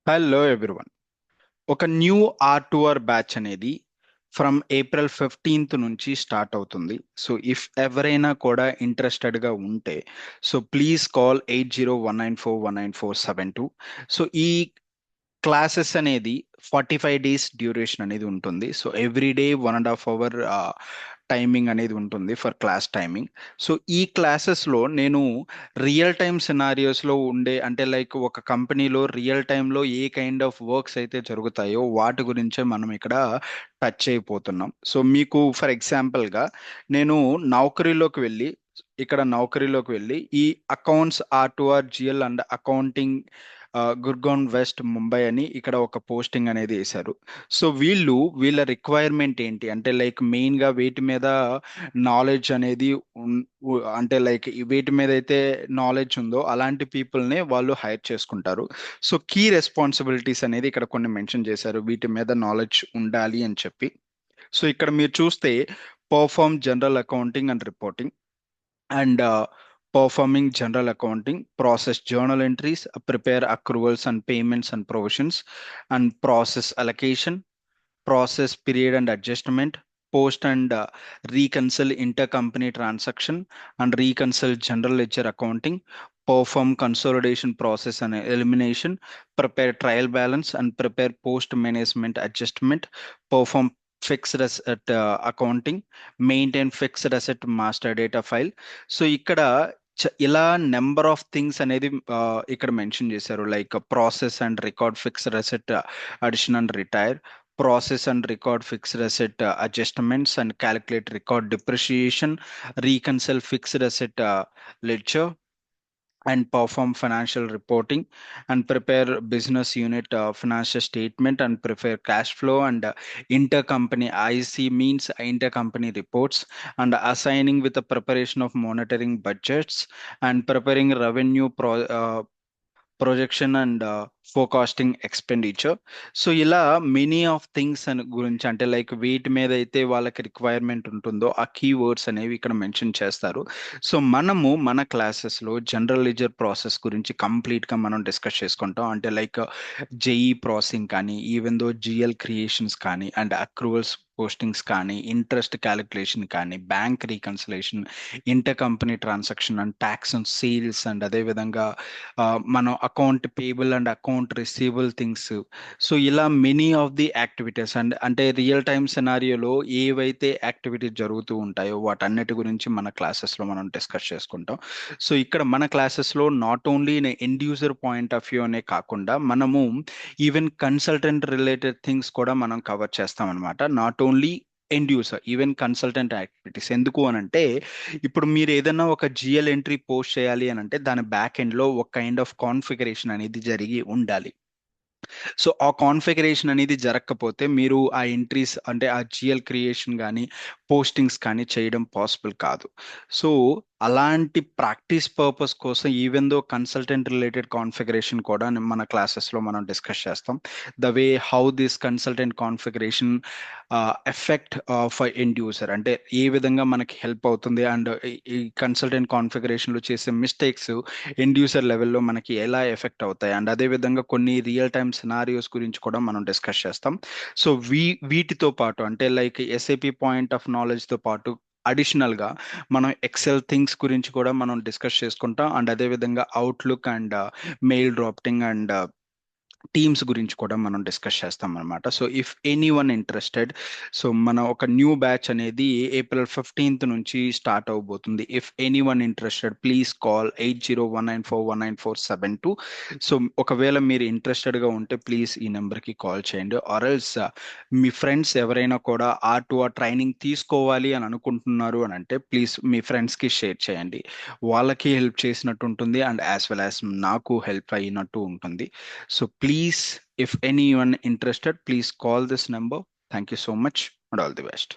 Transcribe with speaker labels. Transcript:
Speaker 1: Hello everyone. ఒక new R2R batch అనేది from April 15th నుంచి స్టార్ట్ అవుతుంది. సో ఇఫ్ ఎవరైనా కూడా ఇంట్రెస్టెడ్గా ఉంటే సో ప్లీజ్ కాల్ 8019419472. సో ఈ క్లాసెస్ అనేది 45 days డ్యూరేషన్ అనేది ఉంటుంది. So every day 1.5 hour timing అనేది ఉంటుంది ఫర్ క్లాస్ టైమింగ్. సో ఈ క్లాసెస్లో నేను రియల్ టైమ్ సినారియోస్లో ఉండే అంటే లైక్ ఒక కంపెనీలో రియల్ టైంలో ఏ కైండ్ ఆఫ్ వర్క్స్ అయితే జరుగుతాయో వాటి గురించే మనం ఇక్కడ టచ్ అయిపోతున్నాం. సో మీకు ఫర్ ఎగ్జాంపుల్గా నేను నౌకరీలోకి వెళ్ళి ఈ accounts R2R GL and accounting Gurgaon west Mumbai అని ఇక్కడ ఒక పోస్టింగ్ అనేది వేశారు. సో వీళ్ళ రిక్వైర్మెంట్ ఏంటి అంటే లైక్ మెయిన్గా వేటి మీద నాలెడ్జ్ అనేది అంటే లైక్ వేటి మీద అయితే నాలెడ్జ్ ఉందో అలాంటి పీపుల్నే వాళ్ళు హైర్ చేసుకుంటారు. సో కీ రెస్పాన్సిబిలిటీస్ అనేది ఇక్కడ కొన్ని మెన్షన్ చేశారు వీటి మీద నాలెడ్జ్ ఉండాలి అని చెప్పి. సో ఇక్కడ మీరు చూస్తే perform general accounting and reporting and performing general accounting, process journal entries, prepare accruals and payments and provisions, and process allocation, process period and adjustment, post and reconcile intercompany transaction, and reconcile general ledger accounting, perform consolidation process and elimination, prepare trial balance and prepare post management adjustment, perform fixed asset accounting, maintain fixed asset master data file. So ఇక్కడ ఇలా number of things అనేది ఇక్కడ mention చేశారు like process and record fixed asset addition and retire, process and record fixed asset adjustments and calculate record depreciation, reconcile fixed asset ledger, and perform financial reporting and prepare business unit financial statement and prepare cash flow and intercompany IC means intercompany reports, and assigning with the preparation of monitoring budgets and preparing projection and forecasting expenditure. So ఇలా many of things అని గురించి అంటే like వీటి మీద అయితే వాళ్ళకి requirement ఉంటుందో ఆ కీవర్డ్స్ అనేవి ఇక్కడ మెన్షన్ చేస్తారు. సో మనము మన క్లాసెస్లో జనరల్ లెడ్జర్ ప్రాసెస్ గురించి కంప్లీట్గా మనం డిస్కస్ చేసుకుంటాం. అంటే లైక్ జేఈ ప్రాసెసింగ్ కానీ ఈవెన్ దో జిఎల్ క్రియేషన్స్ కానీ అండ్ అక్రూవల్స్ పోస్టింగ్స్ కానీ ఇంట్రెస్ట్ క్యాలిక్యులేషన్ కానీ bank reconciliation, inter company transaction and tax and sales and అదేవిధంగా మనం account payable and account receivable things. So ఇలా many of the activities and అంటే real time సినారియోలో ఏవైతే activities జరుగుతూ ఉంటాయో వాటన్నిటి గురించి మన క్లాసెస్లో మనం డిస్కస్ చేసుకుంటాం. సో ఇక్కడ మన క్లాసెస్లో not only end user point of view అనే కాకుండా మనము ఈవెన్ కన్సల్టెంట్ రిలేటెడ్ థింగ్స్ కూడా మనం కవర్ చేస్తాం అనమాట. Not only end user even consultant activities. ఎందుకు అని అంటే ఇప్పుడు మీరు ఏదైనా ఒక జిఎల్ ఎంట్రీ పోస్ట్ చేయాలి అని అంటే దాని బ్యాక్ ఎండ్లో ఒక కైండ్ ఆఫ్ కాన్ఫిగరేషన్ అనేది జరిగి ఉండాలి. సో ఆ కాన్ఫిగరేషన్ అనేది జరగకపోతే మీరు ఆ ఎంట్రీస్ అంటే ఆ జిఎల్ క్రియేషన్ కానీ పోస్టింగ్స్ కానీ చేయడం పాసిబుల్ కాదు. సో అలాంటి ప్రాక్టీస్ పర్పస్ కోసం even though consultant related configuration కూడా మన క్లాసెస్లో మనం డిస్కస్ చేస్తాం. The way how this consultant configuration effect for end user అంటే ఏ విధంగా మనకి హెల్ప్ అవుతుంది అండ్ ఈ కన్సల్టెంట్ కాన్ఫిగరేషన్లో చేసే మిస్టేక్స్ ఎండ్ యూసర్ లెవెల్లో మనకి ఎలా ఎఫెక్ట్ అవుతాయి అండ్ అదేవిధంగా కొన్ని రియల్ టైమ్ సినారియోస్ గురించి కూడా మనం డిస్కస్ చేస్తాం. సో వీటితో పాటు అంటే లైక్ ఎస్ఏపి పాయింట్ ఆఫ్ నాలెడ్జ్తో పాటు అడిషనల్గా మనం ఎక్సెల్ థింగ్స్ గురించి కూడా మనం డిస్కస్ చేసుకుంటాం అండ్ అదేవిధంగా outlook and mail drafting and teams గురించి కూడా మనం డిస్కస్ చేస్తాం అనమాట. So if any one interested, so మన ఒక న్యూ బ్యాచ్ అనేది April 15th నుంచి స్టార్ట్ అవబోతుంది. If any one interested please call 8019419472. So ఒకవేళ మీరు ఇంట్రెస్టెడ్గా ఉంటే ప్లీజ్ ఈ నెంబర్కి కాల్ చేయండి. ఆర్ఎల్స్ మీ ఫ్రెండ్స్ ఎవరైనా కూడా R2R ట్రైనింగ్ తీసుకోవాలి అని అనుకుంటున్నారు అని అంటే ప్లీజ్ మీ ఫ్రెండ్స్కి షేర్ చేయండి. వాళ్ళకి హెల్ప్ చేసినట్టు ఉంటుంది అండ్ యాజ్ వెల్ యాజ్ నాకు హెల్ప్ అయినట్టు ఉంటుంది. So please, if anyone interested, please call this number. Thank you so much and all the best.